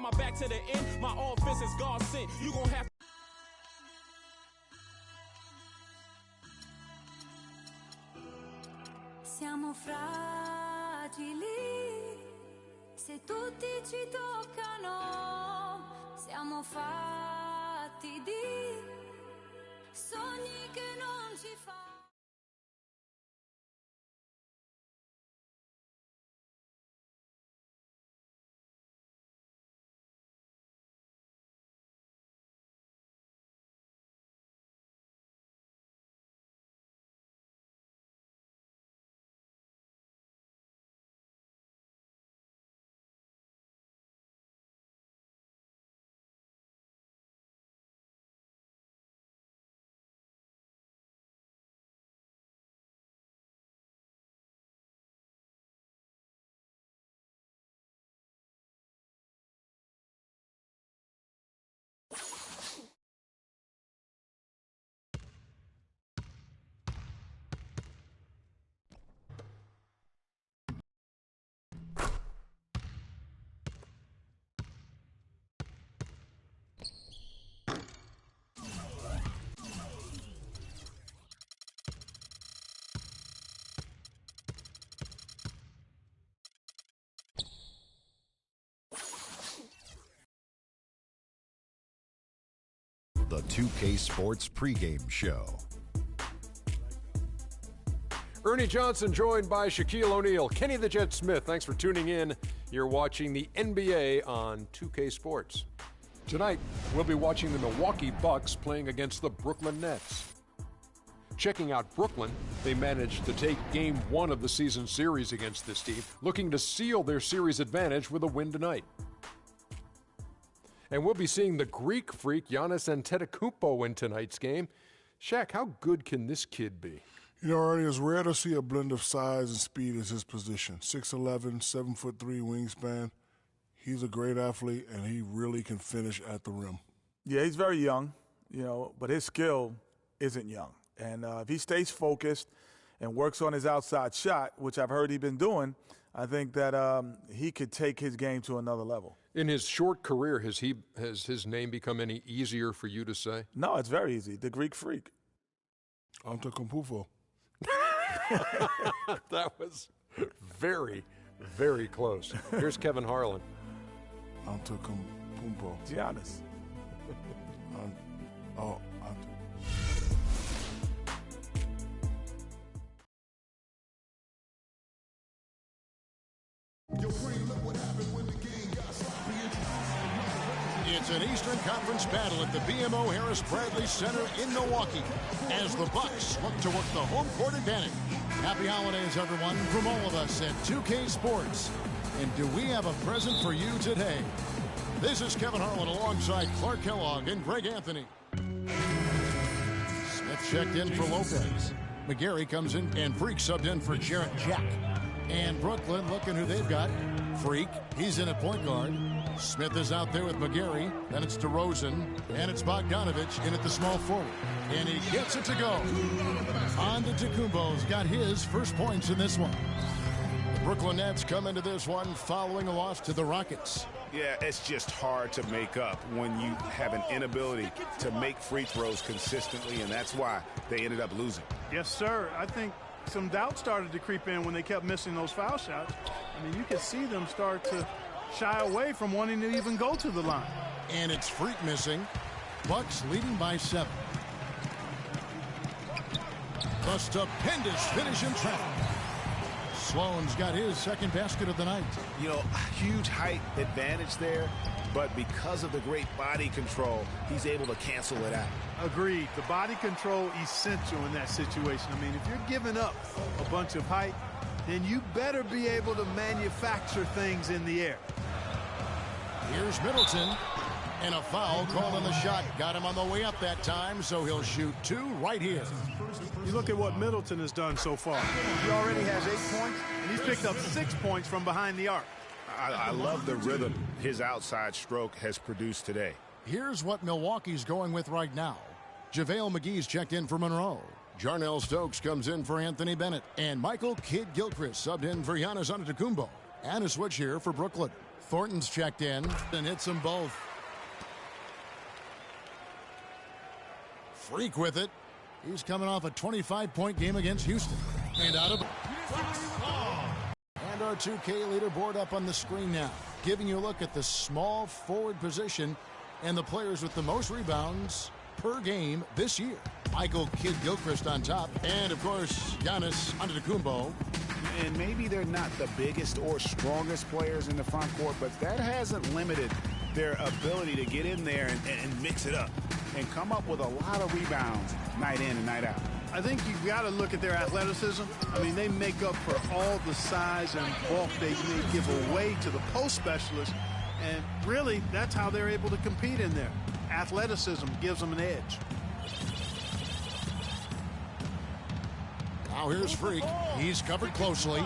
my back to the end. My offense is God sent. You gon' have. Siamo fragili, se tutti ci toccano, siamo fatti di sogni che non ci fanno. The 2K Sports pregame show. Ernie Johnson joined by Shaquille O'Neal. Kenny the Jet Smith, thanks for tuning in. You're watching the NBA on 2K Sports. Tonight, we'll be watching the Milwaukee Bucks playing against the Brooklyn Nets. Checking out Brooklyn, they managed to take Game 1 of the season series against this team, looking to seal their series advantage with a win tonight. And we'll be seeing the Greek freak Giannis Antetokounmpo in tonight's game. Shaq, how good can this kid be? You know, Ernie, it's rare to see a blend of size and speed as his position. 6'11", 7'3" wingspan. He's a great athlete, and he really can finish at the rim. Yeah, he's very young, but his skill isn't young. And if he stays focused and works on his outside shot, which I've heard he's been doing, I think that he could take his game to another level. In his short career, has his name become any easier for you to say? No, it's very easy. The Greek freak. Antetokounmpo. That was very, very close. Here's Kevin Harlan. Antetokounmpo. Giannis. It's an Eastern Conference battle at the BMO Harris Bradley Center in Milwaukee as the Bucks look to work the home court advantage. Happy holidays, everyone, from all of us at 2K Sports. And do we have a present for you today? This is Kevin Harlan alongside Clark Kellogg and Greg Anthony. Smith checked in for Lopez. McGarry comes in, and Freak subbed in for Jarrett Jack. And Brooklyn, looking who they've got. Freak, he's in at point guard. Smith is out there with McGarry. Then it's DeRozan. And it's Bogdanovich in at the small forward. And he gets it to go. Antetokounmpo's got his first points in this one. The Brooklyn Nets come into this one following a loss to the Rockets. Yeah, it's just hard to make up when you have an inability to make free throws consistently, and that's why they ended up losing. Yes, sir. I think some doubt started to creep in when they kept missing those foul shots. I mean, you could see them start to shy away from wanting to even go to the line. And it's Freak missing. Bucks leading by 7. The stupendous finish in traffic. Sloan's got his second basket of the night. You know, huge height advantage there, but because of the great body control, he's able to cancel it out. Agreed. The body control essential in that situation. I mean, if you're giving up a bunch of height, then you better be able to manufacture things in the air. Here's Middleton. And a foul called on the shot. Got him on the way up that time, so he'll shoot 2 right here. You look at what Middleton has done so far. He already has 8 points, and he's picked up 6 points from behind the arc. I love the rhythm his outside stroke has produced today. Here's what Milwaukee's going with right now. JaVale McGee's checked in for Monroe. Jarnell Stokes comes in for Anthony Bennett. And Michael Kidd-Gilchrist subbed in for Giannis Antetokounmpo. And a switch here for Brooklyn. Thornton's checked in and hits them both. Freak with it. He's coming off a 25-point game against Houston. And out of... And our 2K leaderboard up on the screen now, giving you a look at the small forward position and the players with the most rebounds per game this year. Michael Kidd-Gilchrist on top, and of course Giannis Antetokounmpo. And maybe they're not the biggest or strongest players in the front court, but that hasn't limited their ability to get in there and mix it up and come up with a lot of rebounds night in and night out. I think you've got to look at their athleticism. I mean, they make up for all the size and bulk they may give away to the post specialists, and really that's how they're able to compete in there. Athleticism gives them an edge. Now here's Freak. He's covered closely.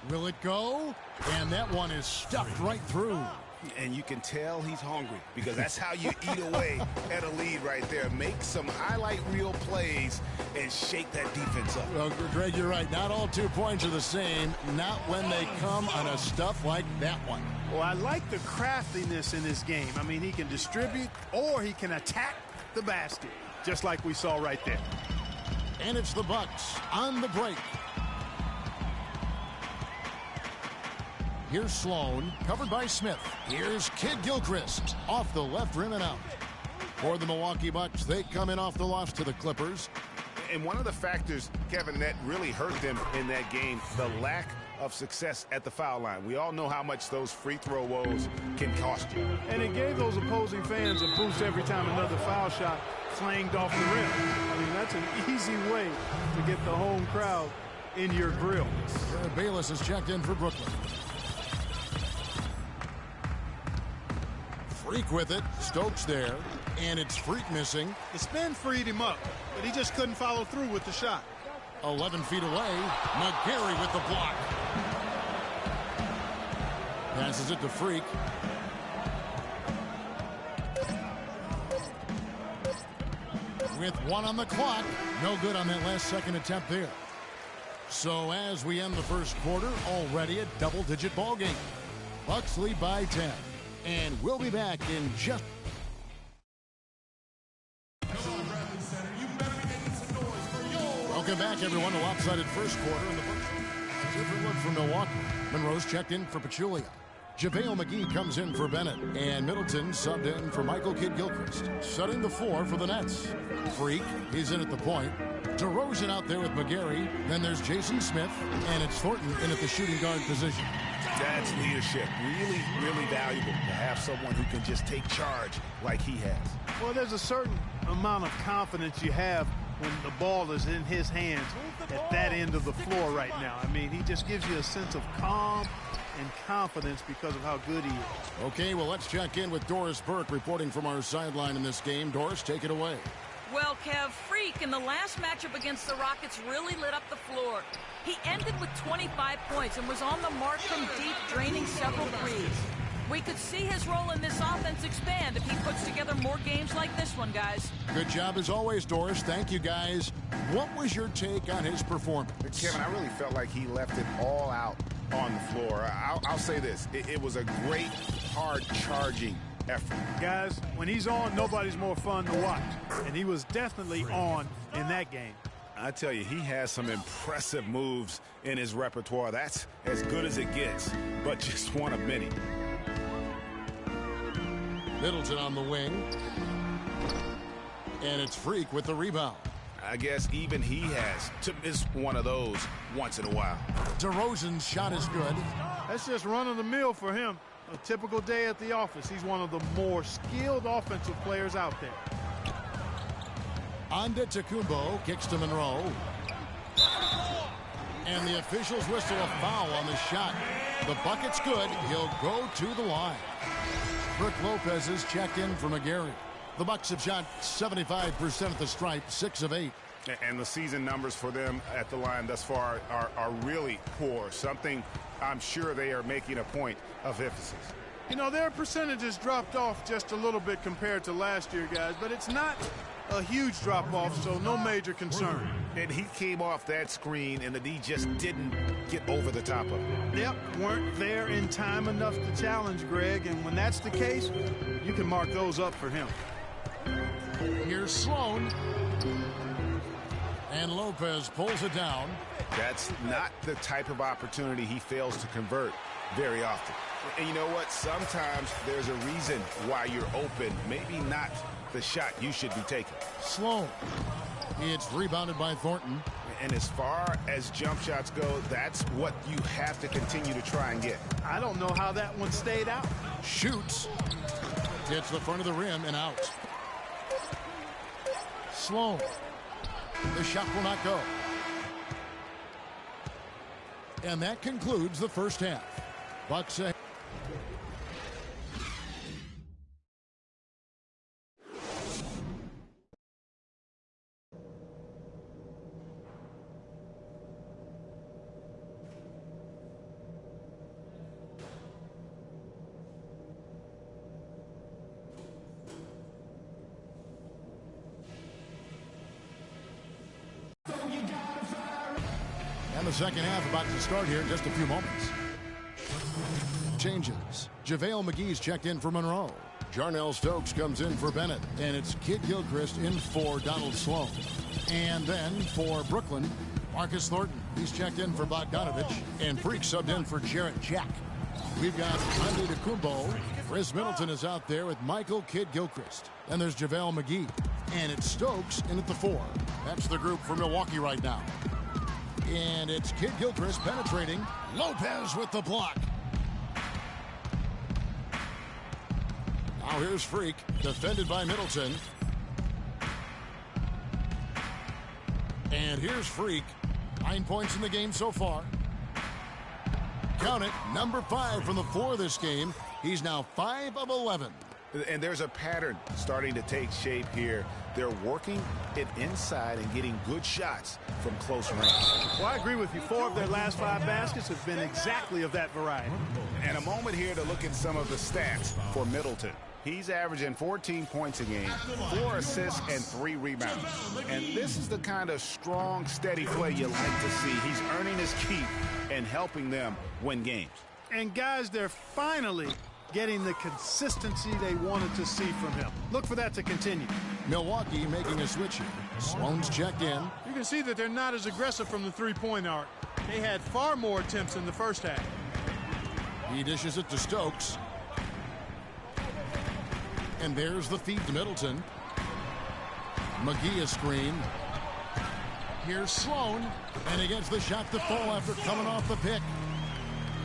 Will it go? And that one is stuffed right through. And you can tell he's hungry, because that's how you eat away at a lead right there. Make some highlight reel plays and shake that defense up. Well, Greg, you're right. Not all 2 points are the same. Not when they come on a stuff like that one. Well, I like the craftiness in his game. I mean, he can distribute or he can attack the basket, just like we saw right there. And it's the Bucks on the break. Here's Sloan, covered by Smith. Here's Kidd-Gilchrist, off the left rim and out. For the Milwaukee Bucks, they come in off the loss to the Clippers. And one of the factors, Kevin, that really hurt them in that game, the lack of success at the foul line. We all know how much those free throw woes can cost you. And it gave those opposing fans a boost every time another foul shot clanged off the rim. I mean, that's an easy way to get the home crowd in your grill. Bayless is checked in for Brooklyn. Freak with it. Stokes there. And it's Freak missing. The spin freed him up, but he just couldn't follow through with the shot. 11 feet away. McGarry with the block. Passes it to Freak. With 1 on the clock. No good on that last second attempt there. So as we end the first quarter, already a double-digit ball game. Bucks lead by 10. And we'll be back in just... Welcome back, everyone, to lopsided first quarter in the Bucks. A different look from Milwaukee. Monroe's checked in for Pachulia. JaVale McGee comes in for Bennett. And Middleton subbed in for Michael Kidd-Gilchrist. Setting the floor for the Nets. Freak, he's in at the point. DeRozan out there with McGarry. Then there's Jason Smith. And it's Thornton in at the shooting guard position. That's leadership. Really, really valuable to have someone who can just take charge like he has. Well, there's a certain amount of confidence you have when the ball is in his hands at that end of the floor right now. I mean, he just gives you a sense of calm and confidence because of how good he is. Okay, well, let's check in with Doris Burke reporting from our sideline in this game. Doris, take it away. Well, Kev, Freak in the last matchup against the Rockets really lit up the floor. He ended with 25 points and was on the mark from deep, draining several threes. We could see his role in this offense expand if he puts together more games like this one, guys. Good job as always, Doris. Thank you, guys. What was your take on his performance? Kevin, I really felt like he left it all out on the floor. I'll say this. It was a great, hard charging effort. Guys, when he's on, nobody's more fun to watch. And he was definitely on in that game. I tell you, he has some impressive moves in his repertoire. That's as good as it gets, but just one of many. Middleton on the wing. And it's Freak with the rebound. I guess even he has to miss one of those once in a while. DeRozan's shot is good. That's just run-of-the-mill for him. A typical day at the office. He's one of the more skilled offensive players out there. Antetokounmpo kicks to Monroe. And the officials whistle a foul on the shot. The bucket's good. He'll go to the line. Brook Lopez is checked in for McGarry. The Bucks have shot 75% at the stripe, 6 of 8. And the season numbers for them at the line thus far are really poor. Something I'm sure they are making a point of emphasis. You know, their percentages dropped off just a little bit compared to last year, guys, but it's not a huge drop-off, so no major concern. And he came off that screen, and the D just didn't get over the top of it. Yep, weren't there in time enough to challenge Greg, and when that's the case, you can mark those up for him. Here's Sloan. And Lopez pulls it down. That's not the type of opportunity he fails to convert very often. And you know what? Sometimes there's a reason why you're open. Maybe not the shot you should be taking. Sloan. It's rebounded by Thornton. And as far as jump shots go, that's what you have to continue to try and get. I don't know how that one stayed out. Shoots. Hits the front of the rim and out. Sloan. The shot will not go. And that concludes the first half. Bucks ahead. And the second half about to start here in just a few moments. Changes. JaVale McGee's checked in for Monroe. Jarnell Stokes comes in for Bennett. And it's Kid Gilchrist in for Donald Sloan. And then for Brooklyn, Marcus Thornton. He's checked in for Bogdanovich. And Freak subbed in for Jarrett Jack. We've got Andre DeCumbo. Chris Middleton is out there with Michael Kid Gilchrist. Then there's JaVale McGee. And it's Stokes in at the 4. That's the group for Milwaukee right now. And it's Kid Gilchrist penetrating. Lopez with the block. Now here's Freak, defended by Middleton. And here's Freak. 9 points in the game so far. Count it, number 5 from the floor this game. He's now 5 of 11. And there's a pattern starting to take shape here. They're working it inside and getting good shots from close range. Well, I agree with you. 4 of their last 5 baskets have been exactly of that variety. And a moment here to look at some of the stats for Middleton. He's averaging 14 points a game, 4 assists, and 3 rebounds. And this is the kind of strong, steady play you like to see. He's earning his keep and helping them win games. And guys, they're finally getting the consistency they wanted to see from him. Look for that to continue. Milwaukee making a switch here. Sloan's checked in. You can see that they're not as aggressive from the three-point arc. They had far more attempts in the first half. He dishes it to Stokes. And there's the feed to Middleton. McGee a screen. Here's Sloan. And he gets the shot to fall after coming off the pick.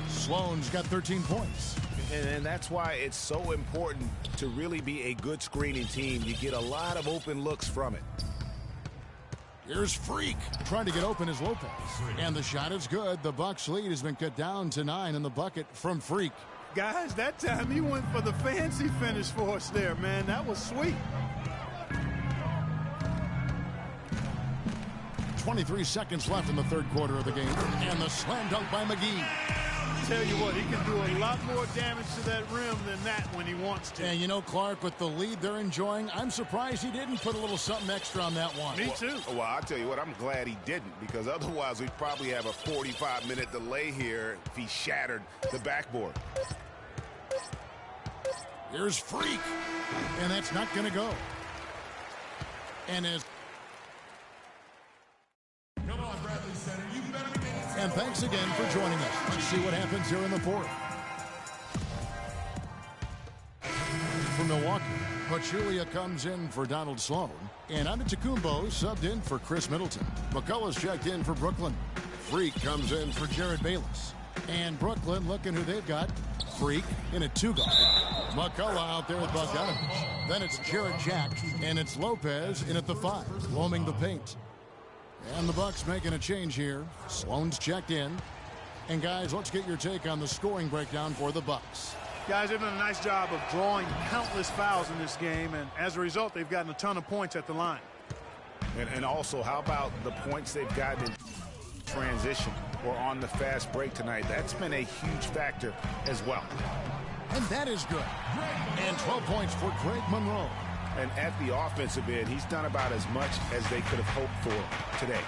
Sloan's got 13 points. And that's why it's so important to really be a good screening team. You get a lot of open looks from it. Here's Freak. Trying to get open is Lopez. And the shot is good. The Bucks lead has been cut down to 9 in the bucket from Freak. Guys, that time he went for the fancy finish for us there, man. That was sweet. 23 seconds left in the third quarter of the game. And the slam dunk by McGee. Tell you what, he can do a lot more damage to that rim than that when he wants to. And you know, Clark, with the lead they're enjoying, I'm surprised he didn't put a little something extra on that one. Me too. Well, I'll tell you what, I'm glad he didn't, because otherwise we'd probably have a 45-minute delay here if he shattered the backboard. Here's Freak. And that's not going to go. And as And thanks again for joining us. Let's see what happens here in the fourth. For Milwaukee, Pachulia comes in for Donald Sloan. And Antetokounmpo subbed in for Chris Middleton. McCullough's checked in for Brooklyn. Freak comes in for Jared Bayless. And Brooklyn looking who they've got. Freak in a 2-guard. McCullough out there with Bogdanovich. Then it's Jared Jack. And it's Lopez in at the 5, roaming the paint. And the Bucks making a change here. Sloan's checked in. And guys, let's get your take on the scoring breakdown for the Bucks. Guys, they've done a nice job of drawing countless fouls in this game, and as a result, they've gotten a ton of points at the line. And also, how about the points they've gotten in transition or on the fast break tonight? That's been a huge factor as well. And that is good. And 12 points for Greg Monroe. And at the offensive end, he's done about as much as they could have hoped for today.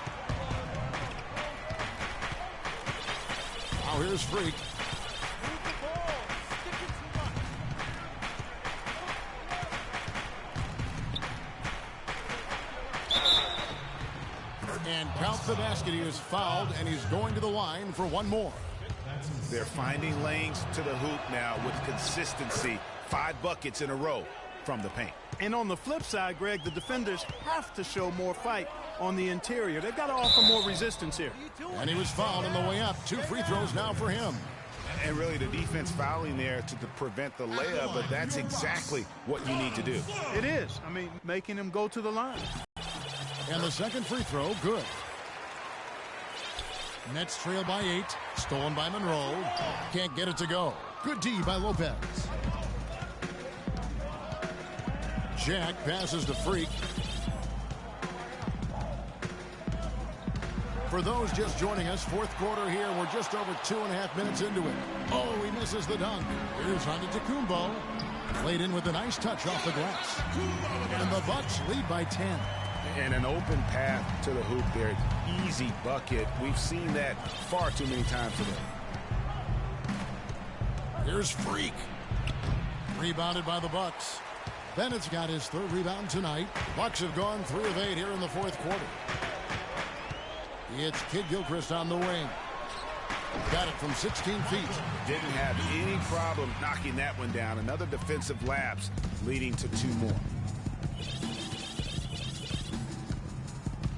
Now here's Freak. And count the basket. He is fouled, and he's going to the line for one more. They're finding lanes to the hoop now with consistency. 5 buckets in a row from the paint. And on the flip side, Greg, the defenders have to show more fight on the interior. They've got to offer more resistance here. And he was fouled on the way up. 2 free throws now for him. And really the defense fouling there to prevent the layup, but that's exactly what you need to do. It is. I mean, making him go to the line. And the second free throw, good. Nets trail by 8. Stolen by Monroe. Can't get it to go. Good D by Lopez. Jack passes to Freak. For those just joining us, fourth quarter here. We're just over 2.5 minutes into it. Oh, he misses the dunk. Here's Antetokounmpo. Played in with a nice touch off the glass. And the Bucks lead by 10. And an open path to the hoop there. Easy bucket. We've seen that far too many times today. Here's Freak. Rebounded by the Bucks. Bennett's got his 3rd rebound tonight. Bucks have gone 3 of 8 here in the fourth quarter. It's Kid Gilchrist on the wing. Got it from 16 feet. Didn't have any problem knocking that one down. Another defensive lapse leading to 2 more.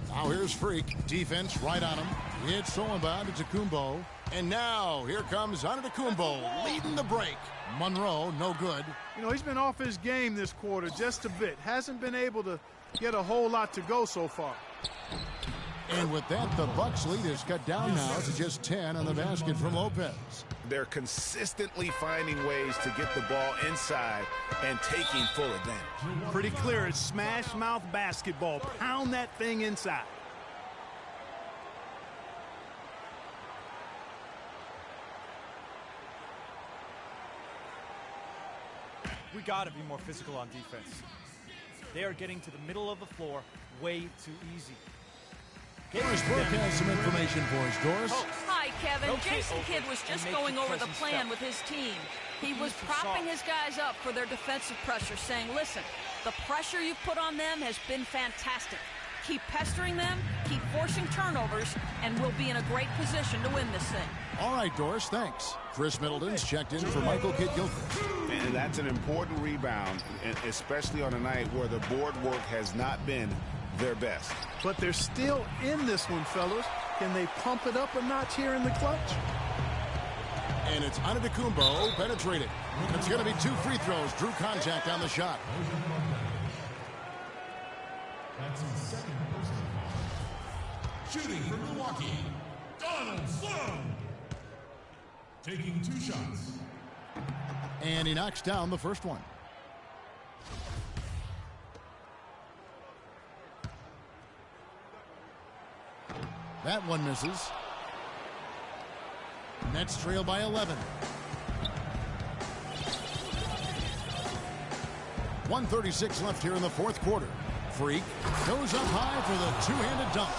Now here's Freak. Defense right on him. It's stolen by Antetokounmpo. And now here comes Antetokounmpo leading the break. Monroe, no good. You know, he's been off his game this quarter just a bit. Hasn't been able to get a whole lot to go so far. And with that, the Bucks lead is cut down now to just 10 on the basket from Lopez. They're consistently finding ways to get the ball inside and taking full advantage. Pretty clear. It's smash mouth basketball. Pound that thing inside. We got to be more physical on defense. They are getting to the middle of the floor way too easy. Doris Burke has some information for us, Doris. Hi, Kevin. Jason Kidd was just going over the plan with his team. He was propping his guys up for their defensive pressure, saying, listen, the pressure you've put on them has been fantastic. Keep pestering them, keep forcing turnovers, and we'll be in a great position to win this thing. All right, Doris, thanks. Chris Middleton's checked in for Michael Kidd Gilchrist. And that's an important rebound, especially on a night where the board work has not been their best. But they're still in this one, fellas. Can they pump it up a notch here in the clutch? And it's Antetokounmpo penetrated. It's going to be 2 free throws. Drew contact on the shot. That's his second personal foul. Shooting for Milwaukee, Donald Sloan. Taking 2 shots. And he knocks down the first one. That one misses. Nets trail by 11. 1:36 left here in the fourth quarter. Freak goes up high for the 2-handed dunk.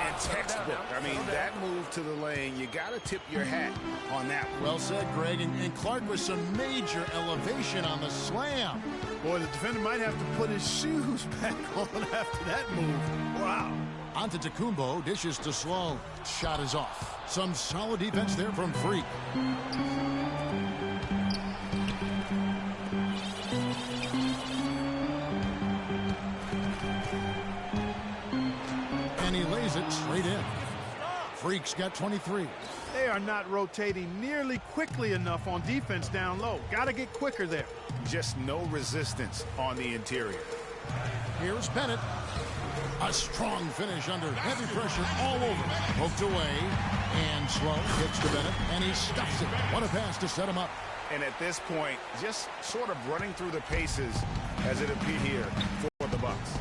And textbook. I mean, that move to the lane, you got to tip your hat on that one. Well said, Greg. And Clark with some major elevation on the slam. Boy, the defender might have to put his shoes back on after that move. Wow. Antetokounmpo dishes to Sloan. Shot is off. Some solid defense there from Freak. And he lays it straight in. Freak's got 23. They are not rotating nearly quickly enough on defense down low. Got to get quicker there. Just no resistance on the interior. Here's Bennett. A strong finish under heavy pressure all over. Poked away. And Sloan gets to Bennett. And he stuffs it. What a pass to set him up. And at this point, just sort of running through the paces as it appeared here for the Bucks.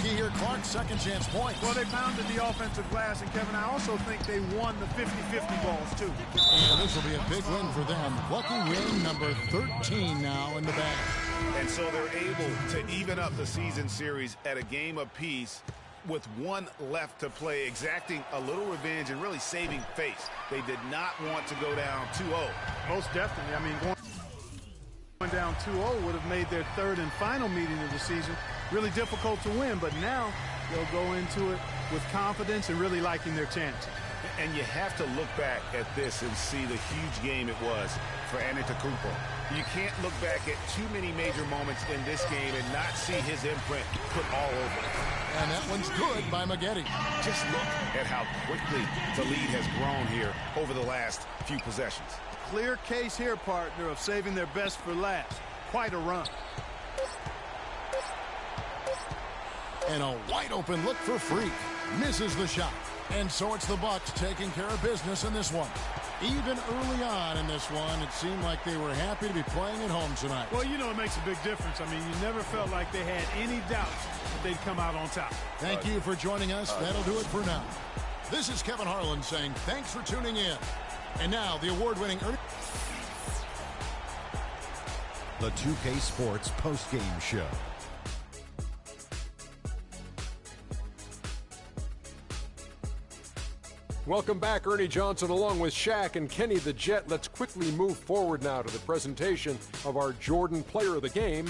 Milwaukee here. Clark, second chance points. Well, they pounded the offensive glass, and Kevin, I also think they won the 50-50 balls, too. And this will be a big win for them. Lucky win number 13 now in the bag. And so they're able to even up the season series at a game apiece with one left to play, exacting a little revenge and really saving face. They did not want to go down 2-0. Most definitely. I mean, going down 2-0 would have made their third and final meeting of the season really difficult to win, but now they'll go into it with confidence and really liking their chances. And you have to look back at this and see the huge game it was for Antetokounmpo. You can't look back at too many major moments in this game and not see his imprint put all over it. And that one's good by Maggette. Just look at how quickly the lead has grown here over the last few possessions. Clear case here, partner, of saving their best for last. Quite a run. And a wide open look for Freak. Misses the shot. And so it's the Bucks taking care of business in this one. Even early on in this one, it seemed like they were happy to be playing at home tonight. Well, you know it makes a big difference. I mean, you never felt like they had any doubts that they'd come out on top. Thank you for joining us. That'll do it for now. This is Kevin Harlan saying thanks for tuning in. And now the award-winning The 2K Sports postgame show. Welcome back, Ernie Johnson along with Shaq and Kenny the Jet. Let's quickly move forward now to the presentation of our Jordan Player of the Game,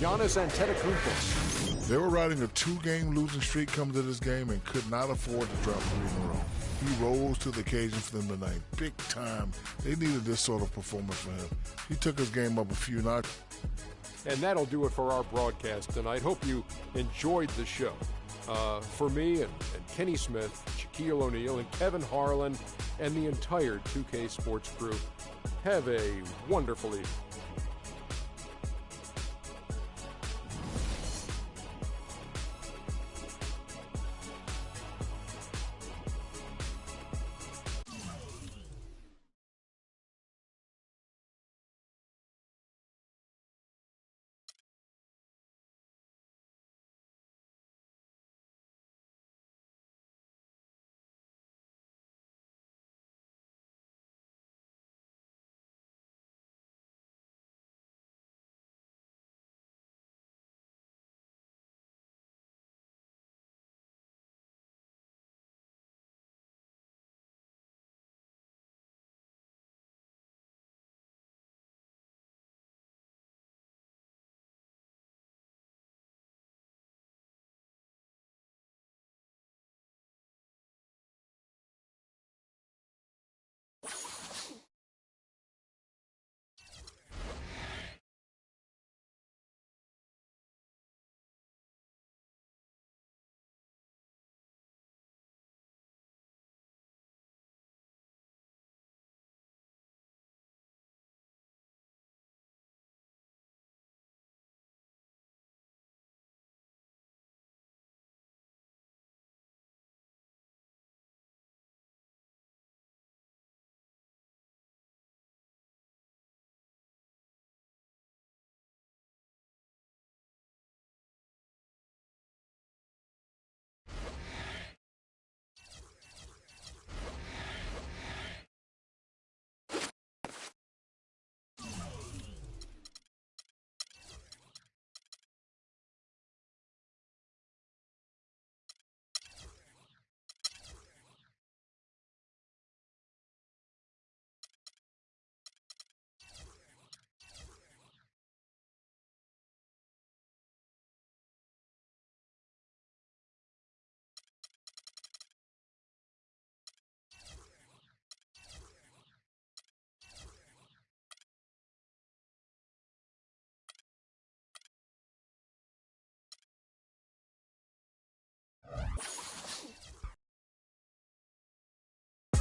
Giannis Antetokounmpo. They were riding a 2-game losing streak coming to this game and could not afford to drop 3 in a row. He rose to the occasion for them tonight. Big time. They needed this sort of performance from him. He took his game up a few notches. And that'll do it for our broadcast tonight. Hope you enjoyed the show. For me and Kenny Smith, Shaquille O'Neal, and Kevin Harlan, and the entire 2K Sports crew, have a wonderful evening.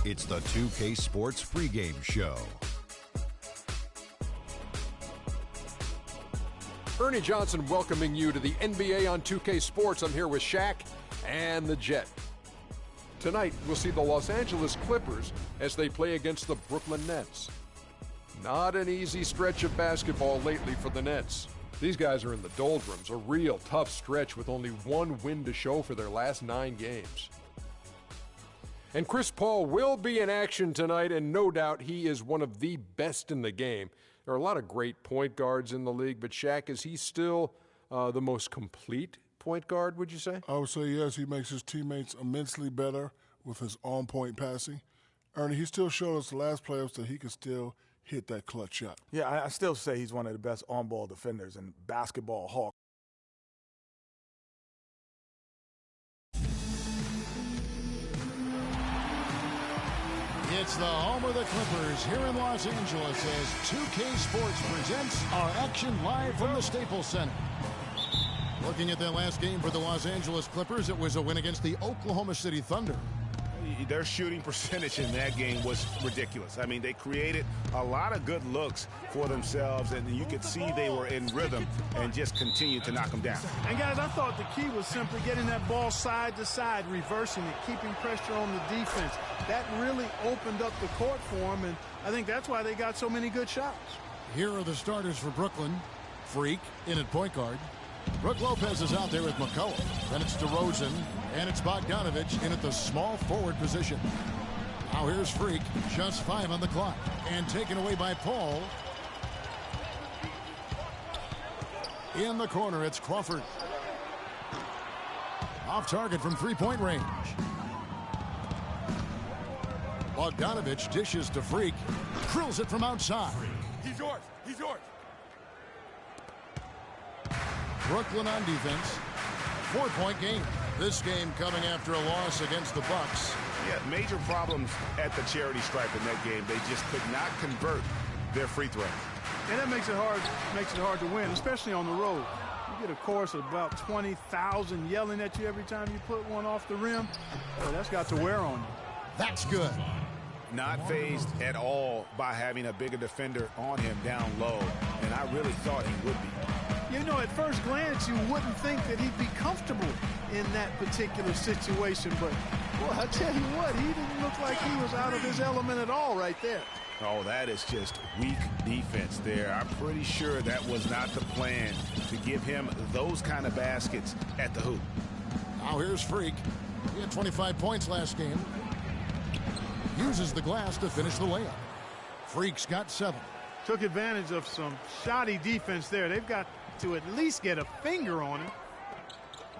It's the 2K Sports pregame show. Ernie Johnson welcoming you to the NBA on 2K Sports. I'm here with Shaq and the Jet. Tonight, we'll see the Los Angeles Clippers as they play against the Brooklyn Nets. Not an easy stretch of basketball lately for the Nets. These guys are in the doldrums, a real tough stretch with only one win to show for their last 9 games. And Chris Paul will be in action tonight, and no doubt he is one of the best in the game. There are a lot of great point guards in the league, but Shaq, is he still the most complete point guard, would you say? I would say yes. He makes his teammates immensely better with his on-point passing. Ernie, he still showed us the last playoffs that he could still hit that clutch shot. Yeah, I still say he's one of the best on-ball defenders in basketball hawk. It's the home of the Clippers here in Los Angeles as 2K Sports presents our action live from the Staples Center. Looking at that last game for the Los Angeles Clippers, it was a win against the Oklahoma City Thunder. Their shooting percentage in that game was ridiculous. I mean, they created a lot of good looks for themselves, and you could see they were in rhythm and just continued to knock them down. And, guys, I thought the key was simply getting that ball side to side, reversing it, keeping pressure on the defense. That really opened up the court for them, and I think that's why they got so many good shots. Here are the starters for Brooklyn. Freak in at point guard. Brook Lopez is out there with McCullough. Then it's DeRozan, and it's Bogdanovich in at the small forward position. Now here's Freak, just 5 on the clock, and taken away by Paul. In the corner, it's Crawford. Off target from three-point range. Bogdanovich dishes to Freak, drills it from outside. He's yours. He's yours. Brooklyn on defense. 4-point game. This game coming after a loss against the Bucks. Yeah, major problems at the charity stripe in that game. They just could not convert their free throws. And that makes it hard to win, especially on the road. You get a chorus of about 20,000 yelling at you every time you put one off the rim. Boy, that's got to wear on you. That's good. Not fazed at all by having a bigger defender on him down low, and I really thought he would be. You know, at first glance, you wouldn't think that he'd be comfortable in that particular situation, but, well, I tell you what, he didn't look like he was out of his element at all right there. Oh, that is just weak defense there. I'm pretty sure that was not the plan, to give him those kind of baskets at the hoop. Now here's Freak. He had 25 points last game. Uses the glass to finish the layup. Freak's got 7. Took advantage of some shoddy defense there. They've got to at least get a finger on him.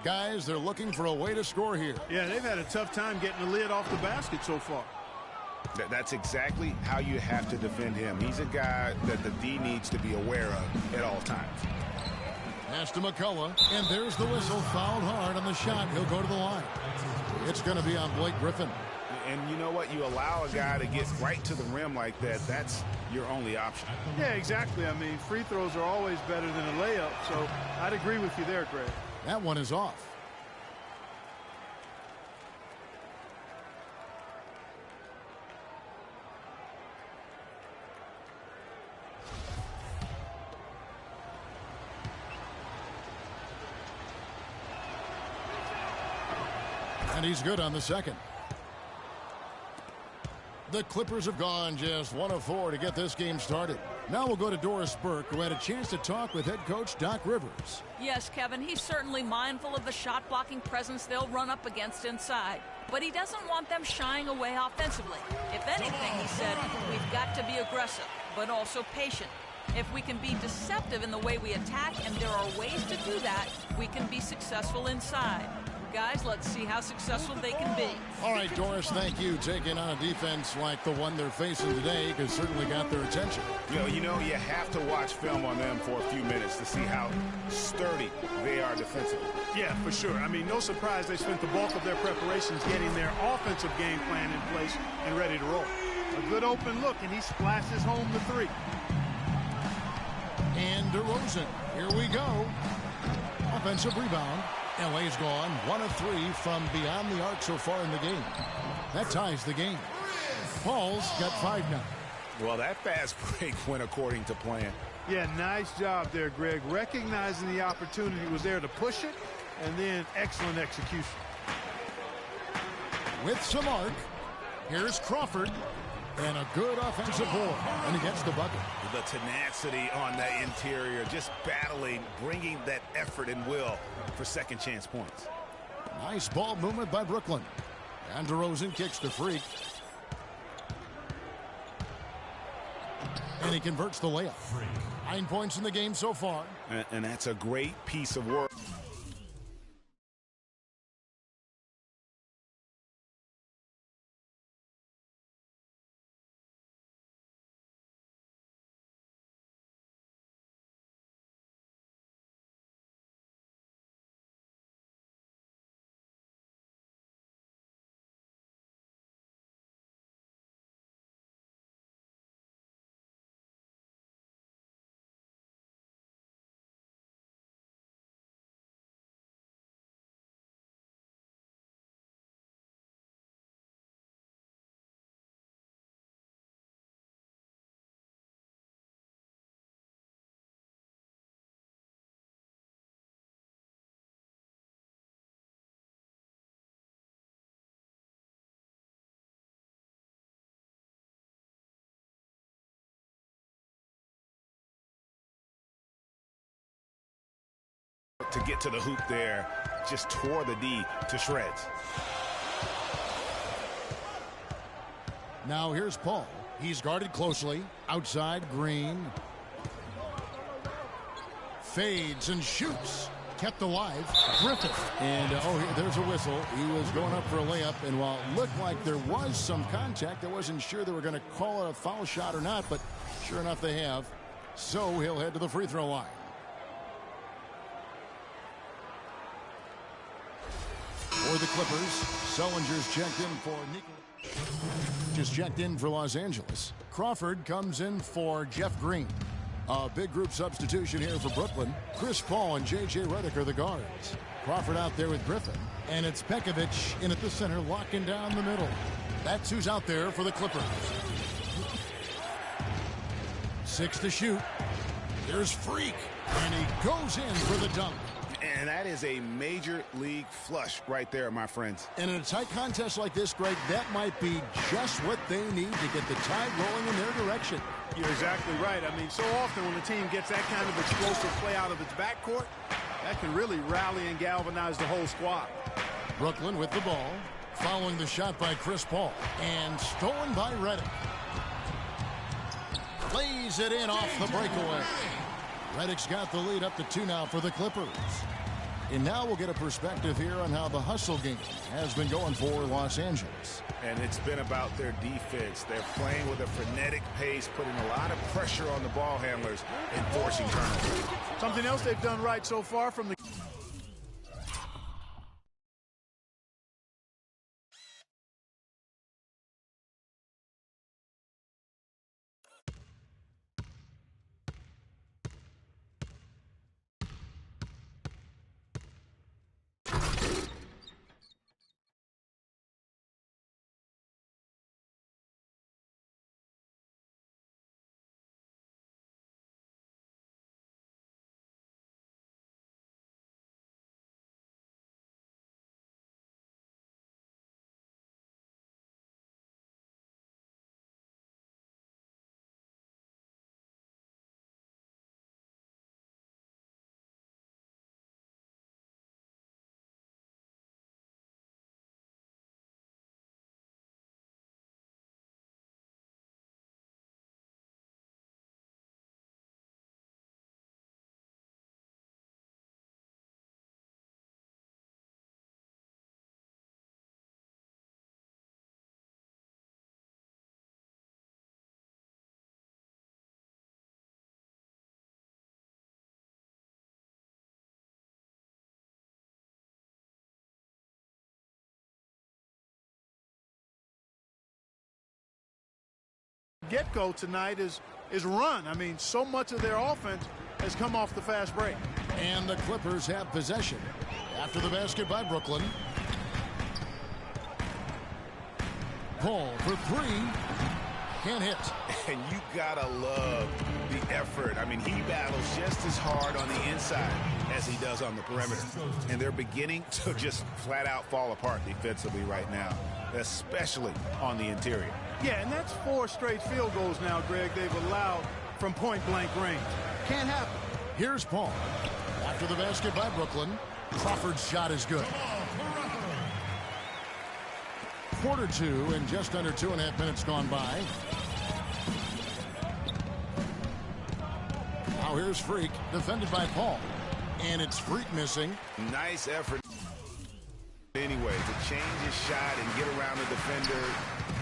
Guys, they're looking for a way to score here. Yeah, they've had a tough time getting the lid off the basket so far. That's exactly how you have to defend him. He's a guy that the D needs to be aware of at all times. Pass to McCullough, and there's the whistle. Fouled hard on the shot. He'll go to the line. It's going to be on Blake Griffin. And you know what? You allow a guy to get right to the rim like that, that's your only option. Yeah, exactly. I mean, free throws are always better than a layup, so I'd agree with you there, Greg. That one is off. And he's good on the second. The Clippers have gone just 1 of 4 to get this game started. Now we'll go to Doris Burke, who had a chance to talk with head coach Doc Rivers. Yes, Kevin, he's certainly mindful of the shot-blocking presence they'll run up against inside. But he doesn't want them shying away offensively. If anything, he said, we've got to be aggressive, but also patient. If we can be deceptive in the way we attack, and there are ways to do that, we can be successful inside. Guys, let's see how successful they can be. All right, Doris, thank you. Taking on a defense like the one they're facing today has certainly got their attention. You know, you have to watch film on them for a few minutes to see how sturdy they are defensively. Yeah, for sure. I mean, no surprise they spent the bulk of their preparations getting their offensive game plan in place and ready to roll. A good open look, and he splashes home the 3. And DeRozan, here we go. Offensive rebound. LA's gone 1 of 3 from beyond the arc so far in the game. That ties the game. Paul's got 5 now. Well, that fast break went according to plan. Yeah, nice job there, Greg. Recognizing the opportunity was there to push it, and then excellent execution. With some arc, here's Crawford. And a good offensive board. And he gets the bucket. the tenacity on the interior, just battling, bringing that effort and will for second chance points. Nice ball movement by Brooklyn. And DeRozan kicks to Freak. And he converts the layup. 9 points in the game so far. And that's a great piece of work. To get to the hoop there, just tore the D to shreds. Now here's Paul. He's guarded closely. Outside, Green. Fades and shoots. Kept alive. Griffin. And, there's a whistle. He was going up for a layup, and while it looked like there was some contact, I wasn't sure they were going to call it a foul shot or not, but sure enough they have. So he'll head to the free throw line. For the Clippers, Sullinger's checked in for Nicholas. Just checked in for Los Angeles. Crawford comes in for Jeff Green. A big group substitution here for Brooklyn. Chris Paul and J.J. Redick are the guards. Crawford out there with Griffin. And it's Pekovic in at the center, locking down the middle. That's who's out there for the Clippers. 6 to shoot. There's Freak. And he goes in for the dunk. And that is a major league flush right there, my friends. And in a tight contest like this, Greg, that might be just what they need to get the tide rolling in their direction. You're exactly right. I mean, so often when the team gets that kind of explosive play out of its backcourt, that can really rally and galvanize the whole squad. Brooklyn with the ball, following the shot by Chris Paul, and stolen by Redick. Lays it in off the breakaway. Redick's got the lead up to 2 now for the Clippers. And now we'll get a perspective here on how the hustle game has been going for Los Angeles. And it's been about their defense. They're playing with a frenetic pace, putting a lot of pressure on the ball handlers and forcing turnovers. Something else they've done right so far from the... get-go tonight is run. I mean, so much of their offense has come off the fast break. And the Clippers have possession after the basket by Brooklyn. Paul for 3. Can't hit. And you gotta love the effort. I mean, he battles just as hard on the inside as he does on the perimeter. And they're beginning to just flat out fall apart defensively right now, especially on the interior. Yeah, and that's 4 straight field goals now, Greg. They've allowed from point-blank range. Can't happen. Here's Paul. After the basket by Brooklyn, Crawford's shot is good. Quarter two and just under 2.5 minutes gone by. Now here's Freak, defended by Paul. And it's Freak missing. Nice effort. Anyway, to change his shot and get around the defender,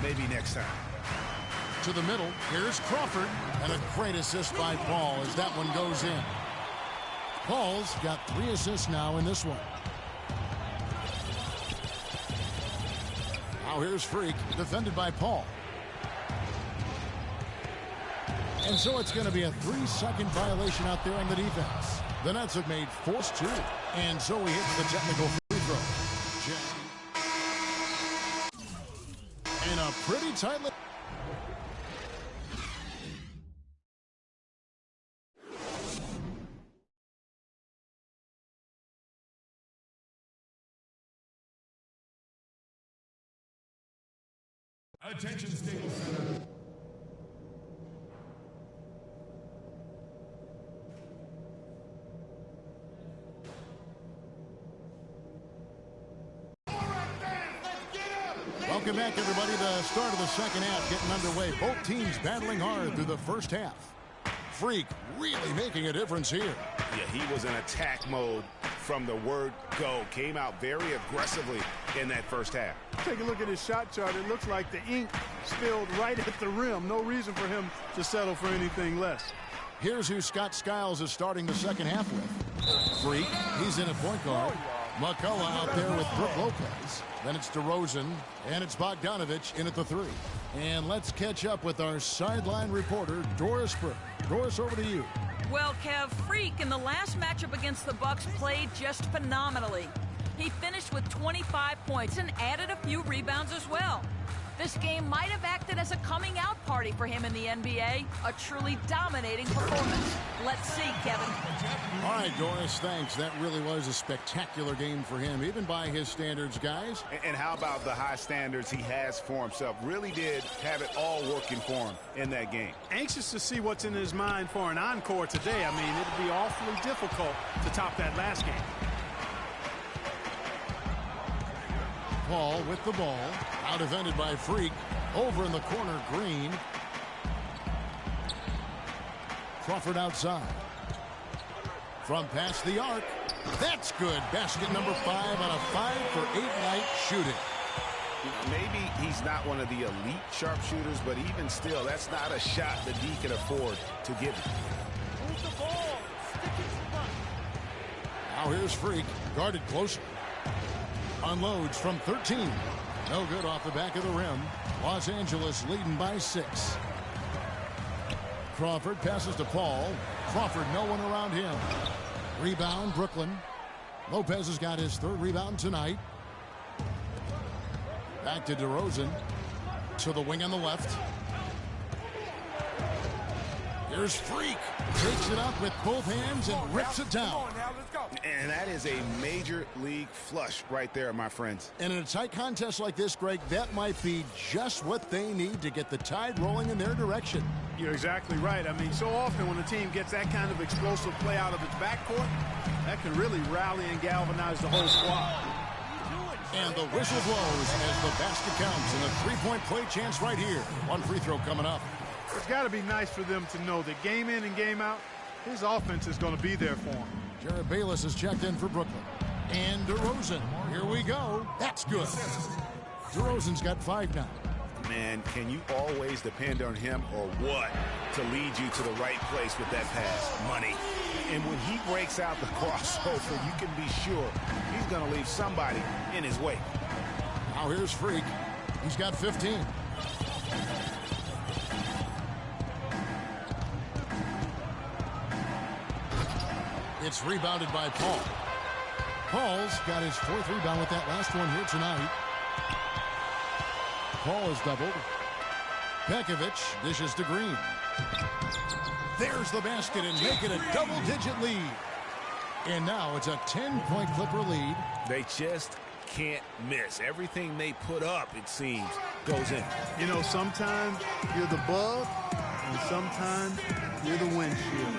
maybe next time. To the middle, here's Crawford. And a great assist by Paul as that one goes in. Paul's got 3 assists now in this one. Now here's Freak, defended by Paul. And so it's going to be a 3-second violation out there on the defense. The Nets have made 4-2. And so we hit the technical free throw. In a pretty tight... Attention, Staples Center. Welcome back, everybody. The start of the second half getting underway. Both teams battling hard through the first half. Freak really making a difference here. Yeah, he was in attack mode from the word go. Came out very aggressively in that first half. Take a look at his shot chart. It looks like the ink spilled right at the rim. No reason for him to settle for anything less. Here's who Scott Skiles is starting the second half with. Freak, he's in at point guard. McCullough out there with Brook Lopez. Then it's DeRozan, and it's Bogdanovich in at the 3. And let's catch up with our sideline reporter, Doris Burke. Doris, over to you. Well, Kev, Freak in the last matchup against the Bucks played just phenomenally. He finished with 25 points and added a few rebounds as well. This game might have acted as a coming-out party for him in the NBA. A truly dominating performance. Let's see, Kevin. All right, Doris, thanks. That really was a spectacular game for him, even by his standards, guys. And how about the high standards he has for himself? Really did have it all working for him in that game. Anxious to see what's in his mind for an encore today. I mean, it'll be awfully difficult to top that last game. Paul with the ball. Out defended by Freak. Over in the corner, Green. Crawford outside. From past the arc. That's good. Basket number 5 on a 5-for-8 night shooting. Maybe he's not one of the elite sharpshooters, but even still, that's not a shot that he can afford to give him. Move the ball. Stick it to front. Now here's Freak. Guarded closer. Unloads from 13. No good off the back of the rim. Los Angeles leading by 6. Crawford passes to Paul. Crawford, no one around him. Rebound, Brooklyn. Lopez has got his 3rd rebound tonight. Back to DeRozan. To the wing on the left. Here's Freak. Takes it up with both hands and rips it down. And that is a major league flush right there, my friends. And in a tight contest like this, Greg, that might be just what they need to get the tide rolling in their direction. You're exactly right. I mean, so often when a team gets that kind of explosive play out of its backcourt, that can really rally and galvanize the whole squad. And the whistle blows as the basket counts and a 3-point play chance right here. One free throw coming up. It's got to be nice for them to know that game in and game out, his offense is going to be there for him. Jared Bayless is checked in for Brooklyn. And DeRozan. Here we go. That's good. DeRozan's got 5 now. Man, can you always depend on him or what to lead you to the right place with that pass? Money. And when he breaks out the crossover, you can be sure he's going to leave somebody in his wake. Now here's Freak. He's got 15. It's rebounded by Paul. Paul's got his 4th rebound with that last one here tonight. Paul is doubled. Pekovic dishes to Green. There's the basket and make it a double-digit lead. And now it's a 10-point Clipper lead. They just can't miss. Everything they put up, it seems, goes in. You know, sometimes you're the bug, and sometimes you're the windshield.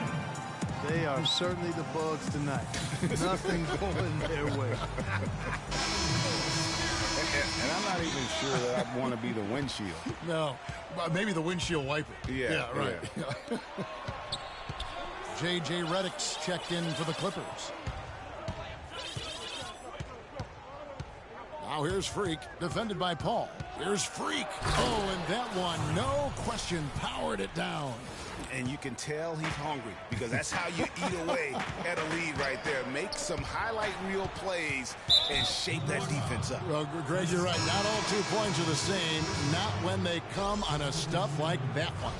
They are certainly the bugs tonight. Nothing going their way. And I'm not even sure that I want to be the windshield. No, maybe the windshield wiper. Yeah, right. Yeah. J.J. Redick's checked in for the Clippers. Now here's Freak, defended by Paul. Here's Freak. Oh, and that one, no question, powered it down. And you can tell he's hungry because that's how you eat away at a lead right there. Make some highlight reel plays and shape that defense up. Well, Greg, you're right. Not all 2 points are the same. Not when they come on a stuff like that one.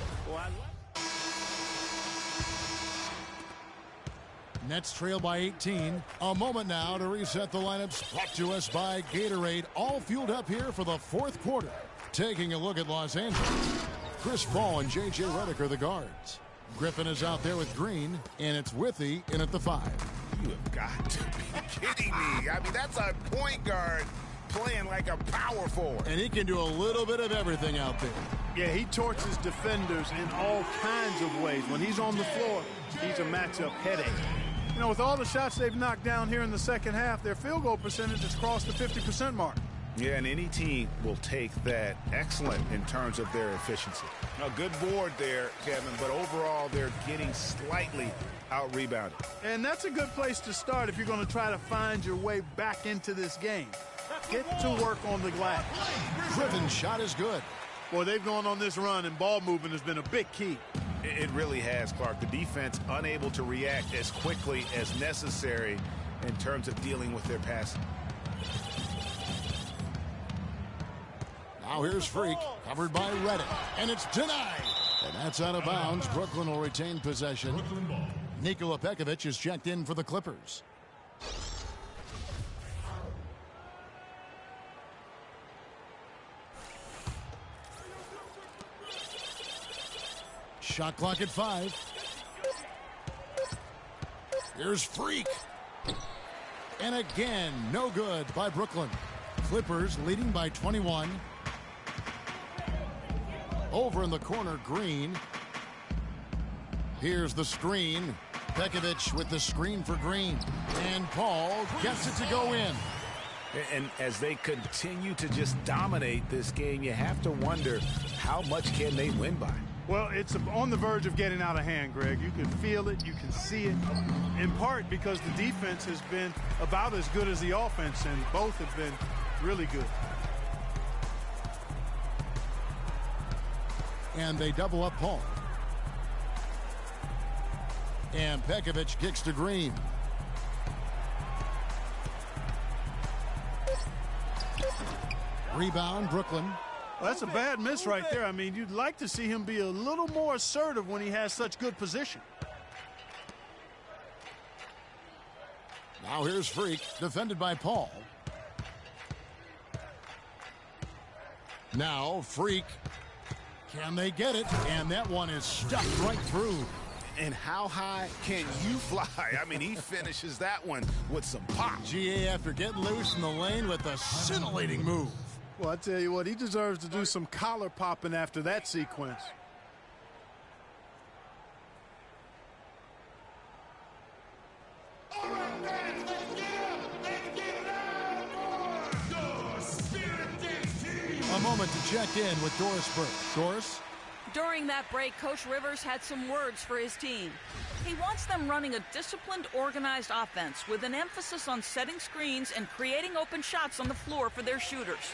Nets trail by 18. A moment now to reset the lineups. Brought to us by Gatorade. All fueled up here for the fourth quarter. Taking a look at Los Angeles. Chris Paul and J.J. Redick are the guards. Griffin is out there with Green, and it's Withy in at the 5. You have got to be kidding me. I mean, that's a point guard playing like a power forward. And he can do a little bit of everything out there. Yeah, he torches defenders in all kinds of ways. When he's on the floor, he's a matchup headache. You know, with all the shots they've knocked down here in the second half, their field goal percentage has crossed the 50% mark. Yeah, and any team will take that excellent in terms of their efficiency. A good board there, Kevin, but overall they're getting slightly out-rebounded. And that's a good place to start if you're going to try to find your way back into this game. Get to work on the glass. Griffin's shot is good. Boy, they've gone on this run, and ball movement has been a big key. It really has, Clark. The defense unable to react as quickly as necessary in terms of dealing with their passing. Now here's Freak, covered by Redick, and it's denied. And that's out of bounds. Brooklyn will retain possession. Nikola Pekovic is checked in for the Clippers. Shot clock at 5. Here's Freak. And again, no good by Brooklyn. Clippers leading by 21. Over in the corner, Green. Here's the screen. Pekovic with the screen for Green. And Paul gets it to go in. And as they continue to just dominate this game, you have to wonder how much can they win by. Well, it's on the verge of getting out of hand, Greg. You can feel it. You can see it. In part because the defense has been about as good as the offense, and both have been really good. And they double up Paul. And Pekovic kicks to Green. Rebound, Brooklyn. Well, that's a bad miss right there. I mean, you'd like to see him be a little more assertive when he has such good position. Now here's Freak, defended by Paul. Now Freak. Can they get it? And that one is stuffed right through. And how high can you fly? I mean, he finishes that one with some pop. GA after getting loose in the lane with a scintillating move. Well, I tell you what, he deserves to do some collar popping after that sequence. A moment to check in with Doris Burke. Doris? During that break, Coach Rivers had some words for his team. He wants them running a disciplined, organized offense with an emphasis on setting screens and creating open shots on the floor for their shooters.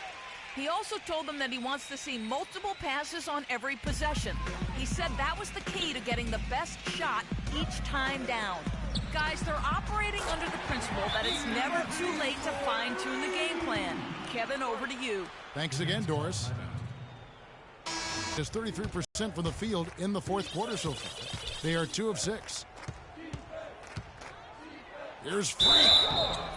He also told them that he wants to see multiple passes on every possession. He said that was the key to getting the best shot each time down. Guys, they're operating under the principle that it's never too late to fine-tune the game plan. Kevin, over to you. Thanks again, Doris. Is 33% from the field in the fourth quarter so far. They are 2 of 6. Here's Freak.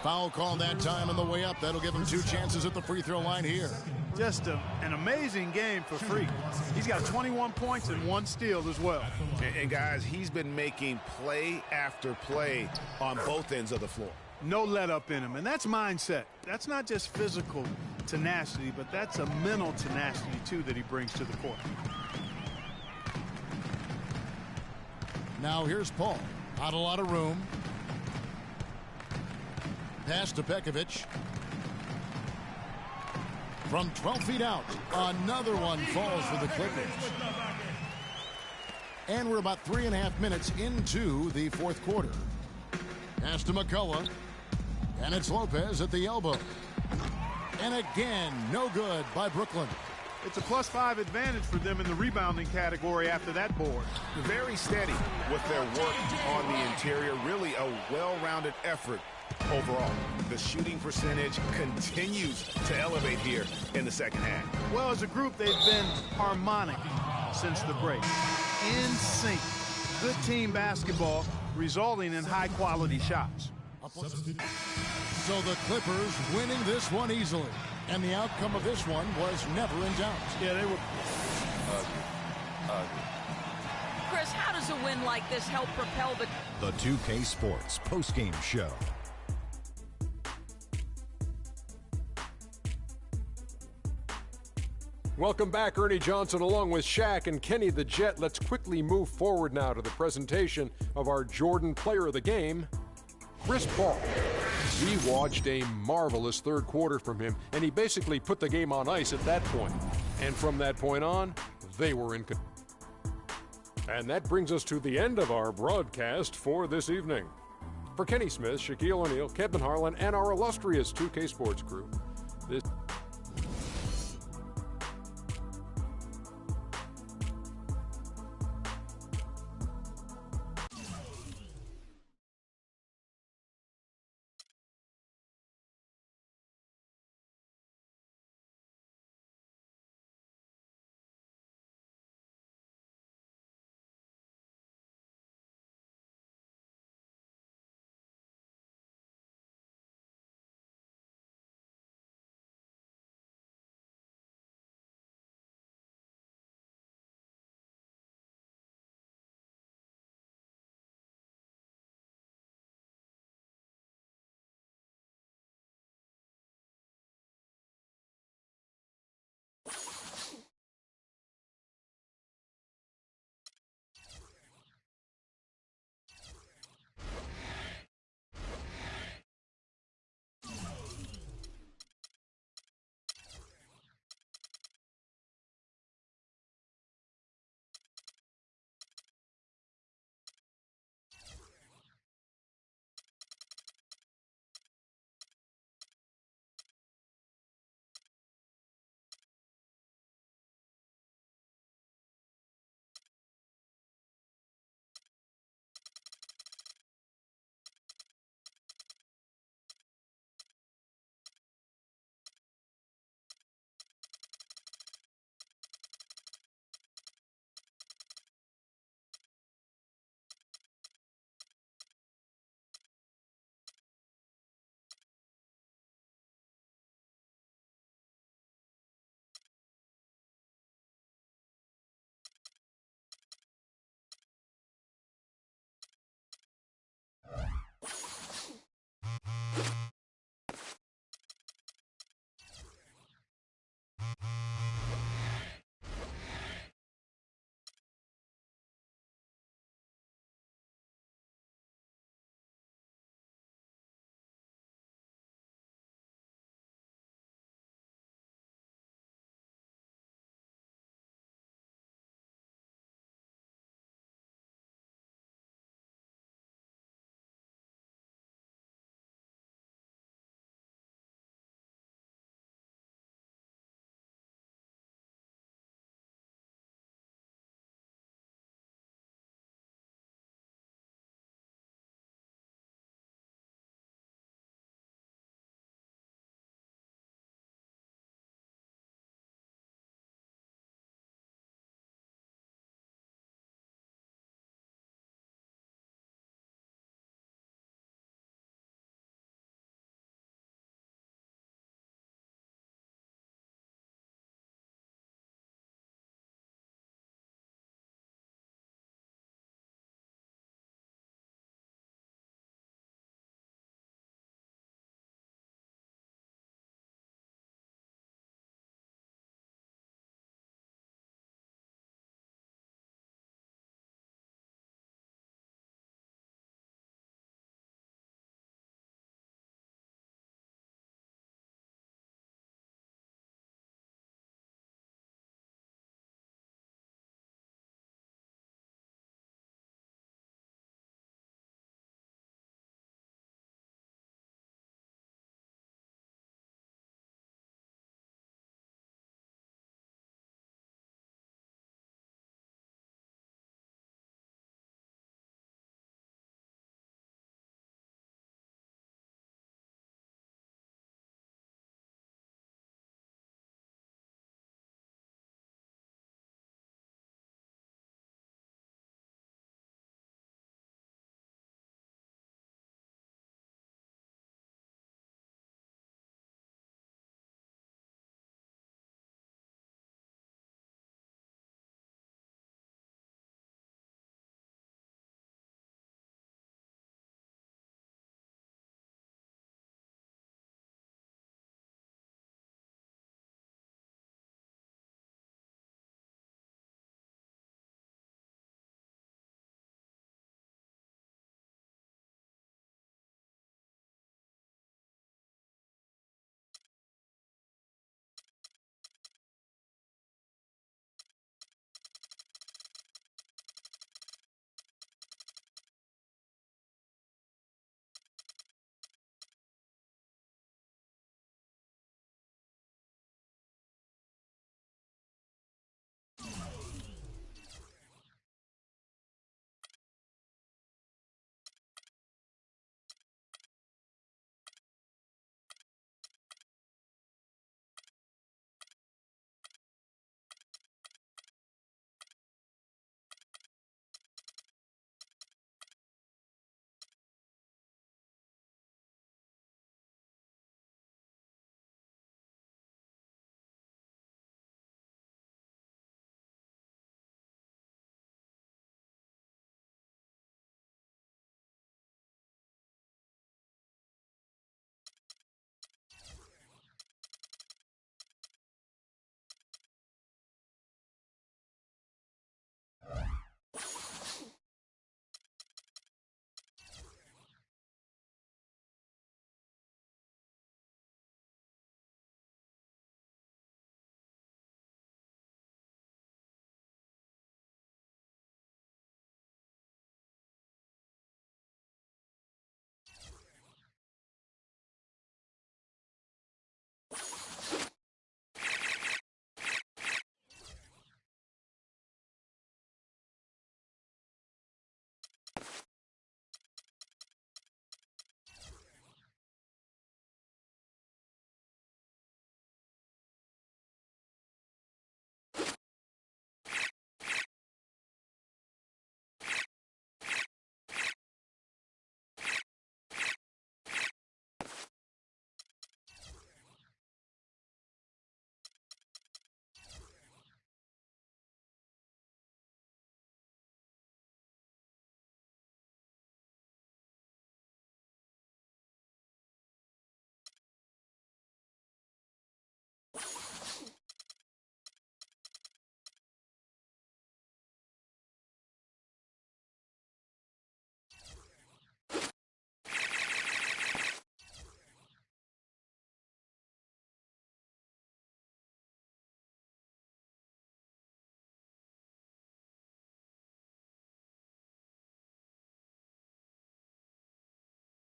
Foul call that time on the way up. That'll give him 2 chances at the free throw line here. Just an amazing game for Freak. He's got 21 points and 1 steal as well. And guys, he's been making play after play on both ends of the floor. No let up in him, and that's mindset. That's not just physical tenacity, but that's a mental tenacity, too, that he brings to the court. Now here's Paul. Not a lot of room. Pass to Pekovic. From 12 feet out, another one falls for the Clippers. And we're about 3.5 minutes into the fourth quarter. Pass to McCullough. And it's Lopez at the elbow. And again, no good by Brooklyn. It's a +5 advantage for them in the rebounding category after that board. Very steady with their work on the interior. Really a well-rounded effort overall. The shooting percentage continues to elevate here in the second half. Well, as a group, they've been harmonic since the break. In sync. Good team basketball resulting in high-quality shots. So the Clippers winning this one easily. And the outcome of this one was never in doubt. Yeah, they were. Chris, how does a win like this help propel The 2K Sports postgame show. Welcome back, Ernie Johnson, along with Shaq and Kenny the Jet. Let's quickly move forward now to the presentation of our Jordan Player of the Game, Chris Paul. We watched a marvelous third quarter from him, and he basically put the game on ice at that point. And from that point on, they were in control. And that brings us to the end of our broadcast for this evening. For Kenny Smith, Shaquille O'Neal, Kevin Harlan, and our illustrious 2K Sports crew, this